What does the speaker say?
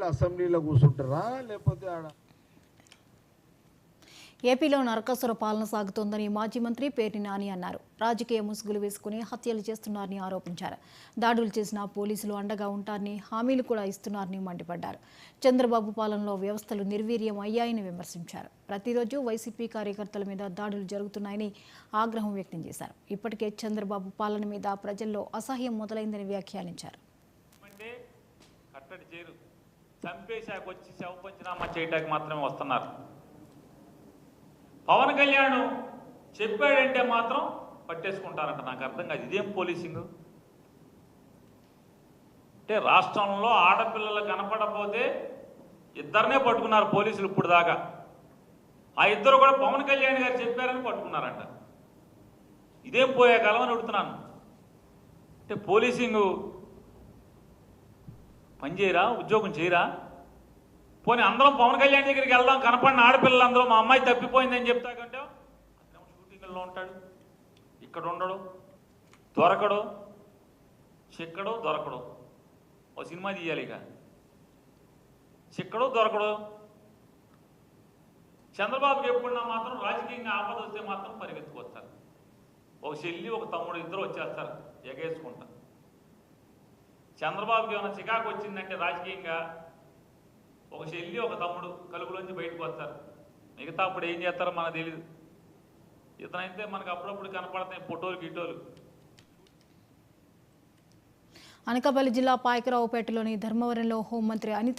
ఎమ్మెల్యేలు అసెంబ్లీలో కూర్చుంటారా లేకపోతే ఆడ? ఏపీలో నరకాసుర పాలన సాగుతోందని మాజీ మంత్రి పేర్ని నాని అన్నారు. రాజకీయ ముసుగులు వేసుకుని హత్యలు చేస్తున్నారని ఆరోపించారు. దాడులు చేసిన పోలీసులు అండగా ఉంటారని, హామీలు కూడా ఇస్తున్నారని మండిపడ్డారు. చంద్రబాబు పాలనలో వ్యవస్థలు నిర్వీర్యం అయ్యాయని విమర్శించారు. ప్రతిరోజు వైసీపీ కార్యకర్తల మీద దాడులు జరుగుతున్నాయని ఆగ్రహం వ్యక్తం చేశారు. ఇప్పటికే చంద్రబాబు పాలన మీద ప్రజల్లో అసహ్యం మొదలైందని వ్యాఖ్యానించారు. పవన్ కళ్యాణ్ చెప్పాడంటే మాత్రం పట్టేసుకుంటారంట. నాకు అర్థం కాదు, ఇదేం పోలీసింగ్ అంటే? రాష్ట్రంలో ఆడపిల్లలు కనపడపోతే ఇద్దరినే పట్టుకున్నారు పోలీసులు ఇప్పుడు దాకా. ఆ ఇద్దరు కూడా పవన్ కళ్యాణ్ గారు చెప్పారని పట్టుకున్నారంట. ఇదేం పోయే కాలం అని అడుగుతున్నాను. అంటే పోలీసింగ్ పనిచేయరా, ఉద్యోగం చేయరా? పోనీ అందరం పవన్ కళ్యాణ్ దగ్గరికి వెళ్దాం, కనపడిన ఆడపిల్లలందరూ మా అమ్మాయి తప్పిపోయిందని చెప్తాకంటే అతను షూటింగ్లో ఉంటాడు, ఇక్కడ ఉండడు, దొరకడు, చిక్కడు దొరకడు. ఓ సినిమా తీయాలి ఇక, చిక్కడు దొరకడు. చంద్రబాబుకి ఎప్పుడున్నా మాత్రం రాజకీయంగా ఆపద వస్తే మాత్రం పరిగెత్తుకొస్తారు. ఒక చెల్లి ఒక తమ్ముడు ఇద్దరు వచ్చేస్తారు ఎగేసుకుంటా. చంద్రబాబుకి ఏమైనా చికాకు వచ్చిందంటే రాజకీయంగా ఒక చెల్లి ఒక తమ్ముడు కలుపులోంచి బయటకు వస్తారు. మిగతా అప్పుడు ఏం చేస్తారో మనకు తెలియదు. ఇతనైతే మనకు అప్పుడప్పుడు కనపడతాయి ఫోటోలు గిటోలు. అనకాపల్లి జిల్లా పాయకరావుపేటలోని ధర్మవరంలో హోంమంత్రి అనిత